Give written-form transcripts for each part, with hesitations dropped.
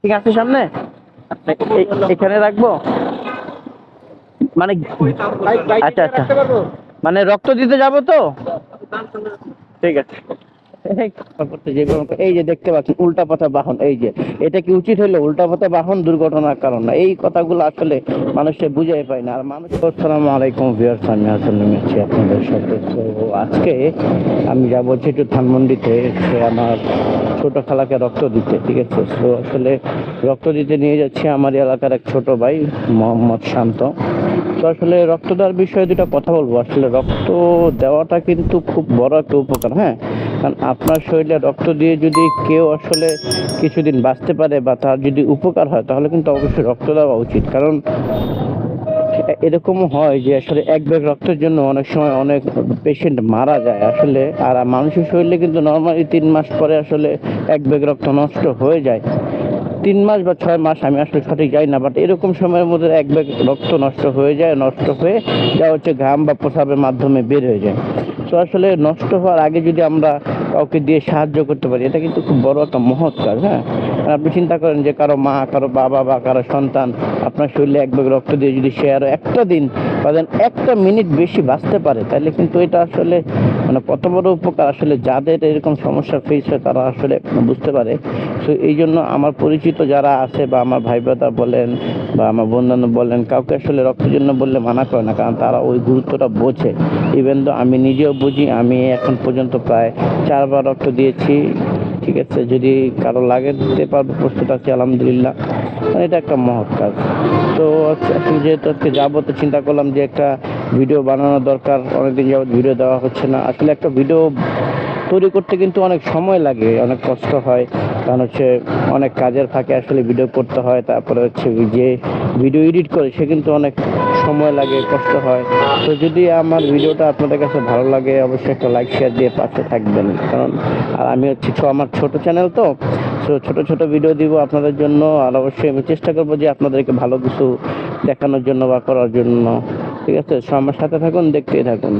ঠিক আছে, সামনে এখানে রাখবো মানে। আচ্ছা আচ্ছা, মানে রক্ত দিতে যাবো তো, ঠিক আছে। এই যে দেখতে পাচ্ছেন উল্টা পথে বাহন, এই যে এটা কি উচিত হলো? উল্টা পথে বাহন দুর্ঘটনার কারণ না, এই কথাগুলো আসলে মানুষে বুঝাই পায় না। আর মানুষ। আসসালামু আলাইকুম ভিউয়ার্স, আমি হাসান আছি আপনাদের সাথে। তো আজকে আমি যাব যেটু ধানমন্ডিতে, সে আমার ছোট খালাকে রক্ত দিতে, ঠিক আছে। তো আসলে রক্ত দিতে নিয়ে যাচ্ছি আমার এলাকার এক ছোট ভাই মোহাম্মদ শান্ত। তো আসলে রক্ত দেওয়ার বিষয়ে দুটো কথা বলবো। আসলে রক্ত দেওয়াটা কিন্তু খুব বড় একটা উপকার, হ্যাঁ। কারণ আপনার শরীরে রক্ত দিয়ে যদি কেউ আসলে কিছুদিন বাঁচতে পারে বা তার যদি উপকার হয়, তাহলে কিন্তু অবশ্যই রক্ত দেওয়া উচিত। কারণ এরকম হয় যে আসলে এক ব্যাগ রক্তের জন্য অনেক সময় অনেক পেশেন্ট মারা যায় আসলে। আর মানুষের শরীরে কিন্তু নর্মালি 3 মাস পরে আসলে এক ব্যাগ রক্ত নষ্ট হয়ে যায়। 3 মাস বা 6 মাস, আমি আসলে সঠিক যাই না, বাট এরকম সময়ের মধ্যে এক ব্যাগ রক্ত নষ্ট হয়ে যায়। নষ্ট হয়ে যা হচ্ছে ঘাম বা প্রস্রাবের মাধ্যমে বের হয়ে যায়। তো আসলে নষ্ট হওয়ার আগে যদি আমরা কাউকে দিয়ে সাহায্য করতে পারি, এটা কিন্তু খুব বড় একটা মহৎ কাজ, হ্যাঁ। আপনি চিন্তা করেন যে কারো মা, কারো বাবা বা কারো সন্তান আপনার শরীরে এক ব্যাগ রক্ত দিয়ে যদি সে আরো একটা দিন বা একটা মিনিট বেশি বাঁচতে পারে, তাহলে কিন্তু এটা আসলে মানে কত বড় উপকার। আসলে যাদের এরকম সমস্যা ফেস হয় তারা আসলে বুঝতে পারে। তো এই জন্য আমার পরিচিত যারা আছে বা আমার ভাই ব্রাদার বলেন বা আমার বন্ধু বলেন, কাউকে আসলে রক্তের জন্য বললে মানা করে না, কারণ তারা ওই গুরুত্বটা বোঝে। ইভেন তো আমি নিজেও বুঝি, আমি এখন পর্যন্ত প্রায় 4 বার রক্ত দিয়েছি, ঠিক আছে। যদি কারো লাগে দিতে পারবো, প্রস্তুত আছি আলহামদুলিল্লাহ। এটা একটা মহৎ কাজ। তো এখন যেহেতু আজকে যাবো, তো চিন্তা করলাম যে একটা ভিডিও বানানো দরকার। অনেকদিন যাবত ভিডিও দেওয়া হচ্ছে না। আসলে একটা ভিডিও তৈরি করতে কিন্তু অনেক সময় লাগে, অনেক কষ্ট হয়। কারণ হচ্ছে অনেক কাজের ফাঁকে আসলে ভিডিও করতে হয়। তারপরে হচ্ছে যে ভিডিও এডিট করে সে কিন্তু অনেক সময় লাগে, কষ্ট হয়। তো যদি আমার ভিডিওটা আপনাদের কাছে ভালো লাগে, অবশ্যই একটা লাইক শেয়ার দিয়ে পাশে থাকবেন। কারণ আর আমি হচ্ছে আমার ছোট চ্যানেল, তো ছোট ছোট ভিডিও দিব আপনাদের জন্য। আর অবশ্যই আমি চেষ্টা করবো যে আপনাদেরকে ভালো কিছু দেখানোর জন্য বা করার জন্য, ঠিক আছে। আমার সাথে থাকুন, দেখতেই থাকুন।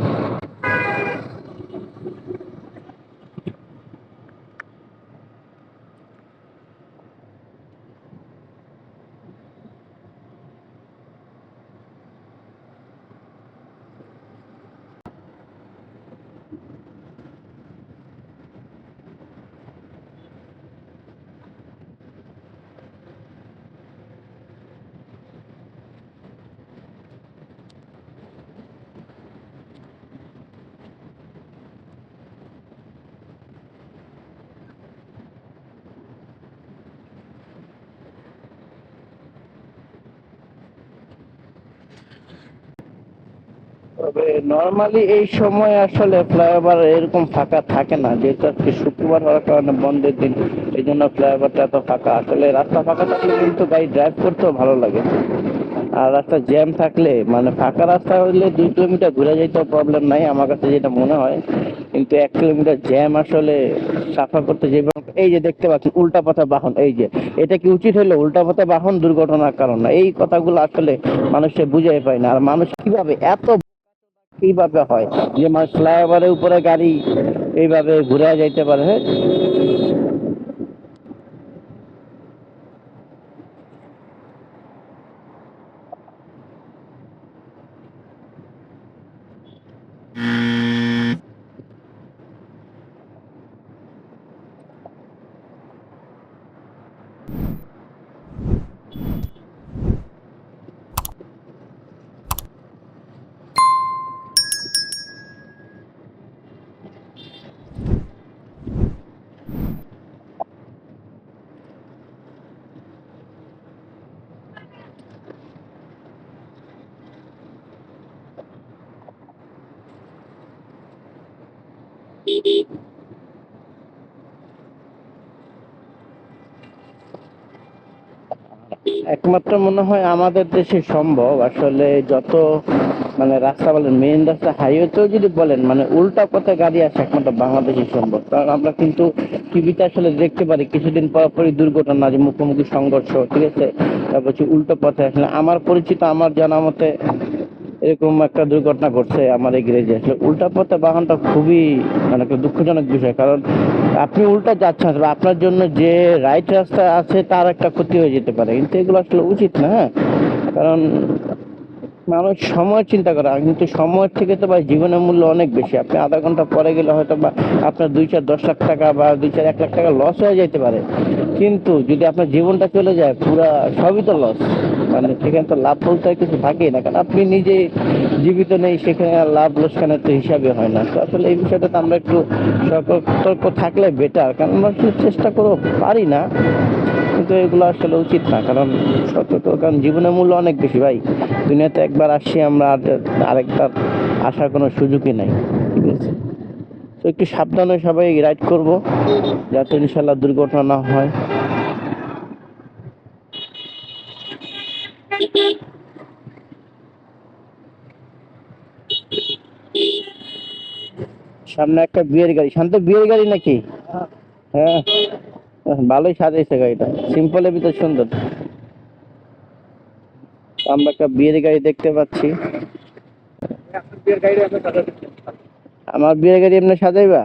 তবে নর্মালি এই সময় আসলে ফ্লাইওভার এরকম ফাঁকা থাকে না, যেহেতু আজকে শুক্রবার হওয়ার কারণে বন্ধের দিন। এই জন্য ফ্লাইওভারটা এত ফাঁকা। আসলে রাস্তা ফাঁকা থাকলে কিন্তু গাড়ি ড্রাইভ করতেও ভালো লাগে। আর রাস্তা জ্যাম থাকলে, মানে ফাঁকা রাস্তা হলে 2 কিলোমিটার ঘুরে যেতেও প্রবলেম নাই আমার কাছে যেটা মনে হয়। কিন্তু 1 কিলোমিটার জ্যাম আসলে সাফা করতে যে। এই যে দেখতে পাচ্ছেন উল্টা পথে বাহন, এই যে এটা কি উচিত হলো? উল্টা পথে বাহন দুর্ঘটনার কারণ না, এই কথাগুলো আসলে মানুষে বুঝাই পায় না। আর মানুষ কিভাবে এত কিভাবে হয় যে মানুষ ফ্লাইওভারের উপরে গাড়ি এইভাবে ঘুরে যাইতে পারে, হ্যাঁ। একমাত্র মনে হয় আমাদের দেশে সম্ভব। আসলে যত মানে রাস্তা বলেন, মেইন রাস্তা হাইওয়েতেও যদি বলেন, মানে উল্টা পথে গাড়ি আসে একমাত্র বাংলাদেশে সম্ভব। কারণ আমরা কিন্তু টিভিতে আসলে দেখতে পারি কিছুদিন পর পরই দুর্ঘটনা, যে মুখোমুখি সংঘর্ষ, ঠিক আছে। তারপর হচ্ছে উল্টো পথে আসলে আমার পরিচিত, আমার জানা মতে এরকম একটা দুর্ঘটনা ঘটছে আমার এই গ্যারেজে। আসলে উল্টা পথে বাহনটা খুবই মানে একটা দুঃখজনক বিষয়, কারণ আপনি উল্টা যাচ্ছেন, আসলে আপনার জন্য যে রাইট রাস্তা আছে তার একটা ক্ষতি হয়ে যেতে পারে, কিন্তু এগুলো আসলে উচিত না। হ্যাঁ, কারণ মানুষ সময় চিন্তা করে, আর কিন্তু সময়ের থেকে তো ভাই জীবনের মূল্য অনেক বেশি। আপনি আধা ঘন্টা পরে গেলে হয়তো বা আপনার 2-4-10 লাখ টাকা বা 2-4-1 লাখ টাকা লস হয়ে যেতে পারে, কিন্তু যদি আপনার জীবনটা চলে যায় পুরা, সবই তো লস। মানে সেখানে তো লাভ বলতে আর কিছু থাকেই না, কারণ আপনি নিজে জীবিত নেই, সেখানে আর লাভ লোকসানের তো হিসাবে হয় না। তো আসলে এই বিষয়টাতে আমরা একটু সতর্ক থাকলে বেটার, কারণ আমরা আসলে চেষ্টা করেও পারি না, কিন্তু এগুলো আসলে উচিত না। কারণ সতর্ক, কারণ জীবনের মূল্য অনেক বেশি ভাই। দুনিয়াতে একবার আসছি আমরা, আর আরেকবার আসার কোনো সুযোগই নাই। ঠিক আছে, তো একটু সাবধানে সবাই রাইড করব, যাতে ইনশাল্লাহ দুর্ঘটনা না হয়। সামনে একটা বিয়ের গাড়ি, শান্ত বিয়ের গাড়ি নাকি? হ্যাঁ, ভালোই সাজাইছে গাড়িটা, সিম্পলের ভিতর সুন্দর। আমরা একটা বিয়ের গাড়ি দেখতে পাচ্ছি। আমার বিয়ের গাড়ি এমনি সাজাইবা?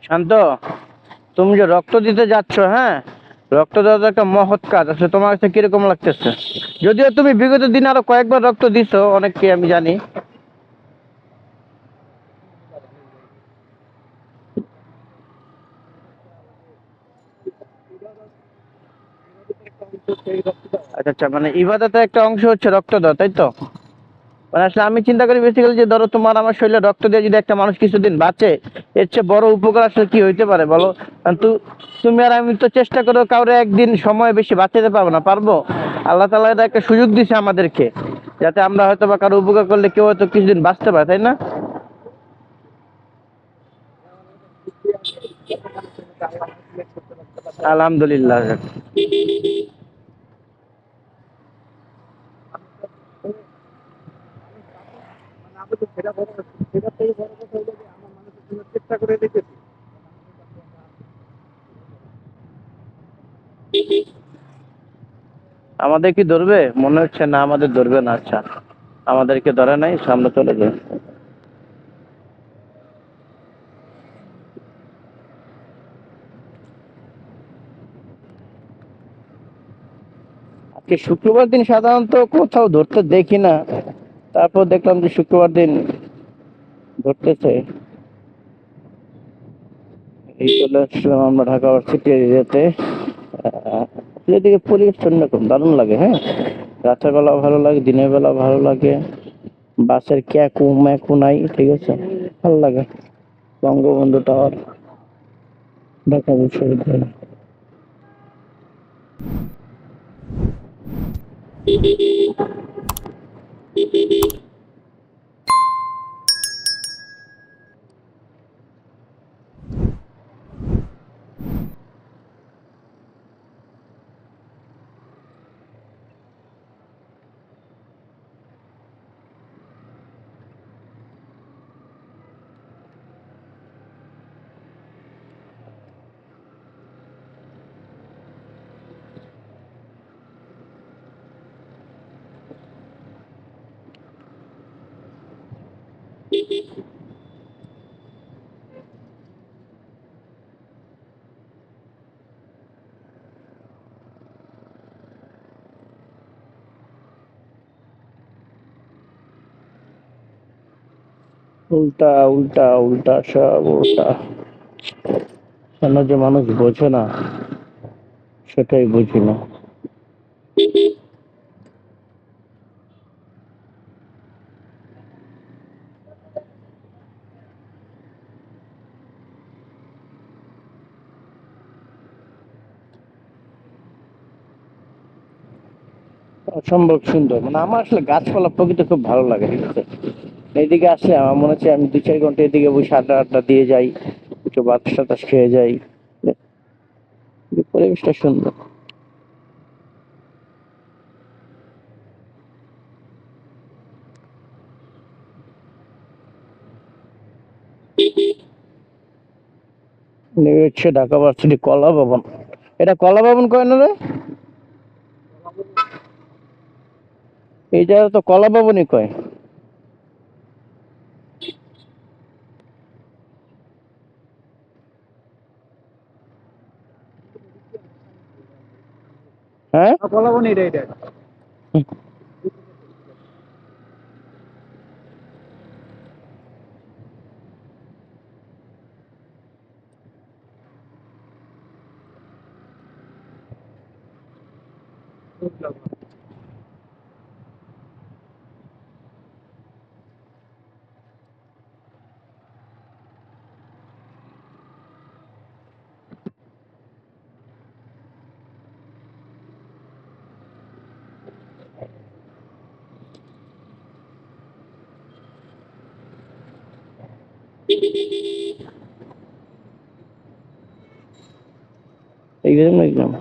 শান্ত, তুমি যে রক্ত দিতে যাচ্ছ, হ্যাঁ, রক্ত দেওয়া তো একটা মহৎ কাজ। আসলে তোমার কাছে কিরকম লাগতেছে? যদিও তুমি বিগত দিন আরো কয়েকবার রক্ত দিছো অনেককে, আমি জানি। আচ্ছা আচ্ছা, মানে ইবাদতের একটা অংশ হচ্ছে রক্ত দেওয়া, তাই তো? মানে আসলে আমি চিন্তা করি বেসিক্যালি যে ধরো তোমার আমার শরীরে রক্ত দিয়ে যদি একটা মানুষ কিছুদিন বাঁচে, এর চেয়ে বড় উপকার আসলে কি হইতে পারে বলো? কারণ তুমি আর আমি তো চেষ্টা করো কাউরে একদিন সময় বেশি বাঁচাতে পারবো না, পারবো? আল্লাহ তাআলা এটা একটা সুযোগ দিছে আমাদেরকে, যাতে আমরা হয়তো বা কারো উপকার করলে কেউ হয়তো কিছুদিন বাঁচতে পারে, তাই না? আলহামদুলিল্লাহ। আমাদের কি ধরবে? মনে হচ্ছে না, আমাদের ধরবে না। আচ্ছা, আমাদেরকে ধরে নাই, সামনে চলে যায়। আজকে শুক্রবার দিন সাধারণত কোথাও ধরতে দেখি না, তারপর দেখলাম যে শুক্রবার দিন ধরতেছে। এই চলে আসলাম আমরা ঢাকা ভার্সিটি এরিয়াতে। এদিকে পরিবেশটা অন্যরকম, দারুণ লাগে। হ্যাঁ, রাতের বেলা ভালো লাগে, দিনের বেলা ভালো লাগে। বাসের ক্যাকু ম্যাকু নাই, ঠিক আছে, ভালো লাগে। বঙ্গবন্ধু টাওয়ার, ঢাকা বিশ্ববিদ্যালয়। উল্টা উল্টা উল্টা, সব উল্টা। কেন যে মানুষ বোঝে না, সেটাই বুঝি না। অসম্ভব সুন্দর, মানে আমার আসলে গাছপালা প্রকৃতি খুব ভালো লাগে, ঠিক আছে। এইদিকে আসলে আমার মনে হচ্ছে আমি 2-4 ঘন্টা এদিকে বসে আড্ডা আড্ডা দিয়ে যাই, একটু বাতাস টাতাস খেয়ে যাই। পরিবেশটা সুন্দর। এই হচ্ছে ঢাকা ভার্সিটি কলা ভবন। এটা কলা ভবন কয় না রে? এই জায়গা তো কলা ভবনই কয়। হ্যাঁ, কলাবনি এটা এটা একদম একদম।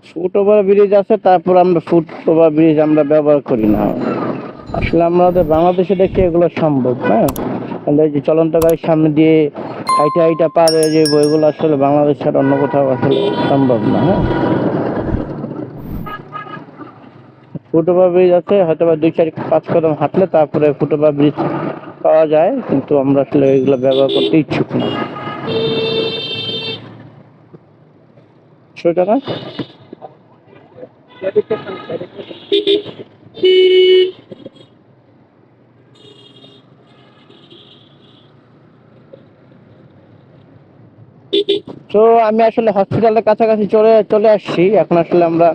ফুট ওভার ব্রিজ আছে, তারপর আমরা ফুট ওভার ব্রিজ আমরা ব্যবহার করি না। আসলে আমাদের বাংলাদেশে দেখি এগুলো সম্ভব, হ্যাঁ। তাহলে এই যে চলন্ত গাড়ির সামনে দিয়ে হাইটা হাইটা পার হয়ে যে বইগুলো আসলে বাংলাদেশের অন্য কোথাও আসলে সম্ভব না, হ্যাঁ। ফুট ওভার ব্রিজ আছে, হয়তো বা 2-4-5 কদম হাঁটলে তারপরে ফুট ওভার ব্রিজ পাওয়া যায়, কিন্তু আমরা আসলে এগুলো ব্যবহার করতে ইচ্ছুক না। সেটা না। তো আমি আসলে হসপিটালের কাছাকাছি চলে চলে আসছি। এখন আসলে আমরা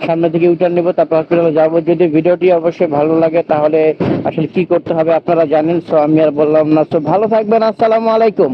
সামনে থেকে ইউটার্ন নিব, তারপর হসপিটালে যাবো। যদি ভিডিওটি অবশ্যই ভালো লাগে তাহলে আসলে কি করতে হবে আপনারা জানেন। সো আমি আর বললাম না। তো ভালো থাকবেন। আসসালামু আলাইকুম।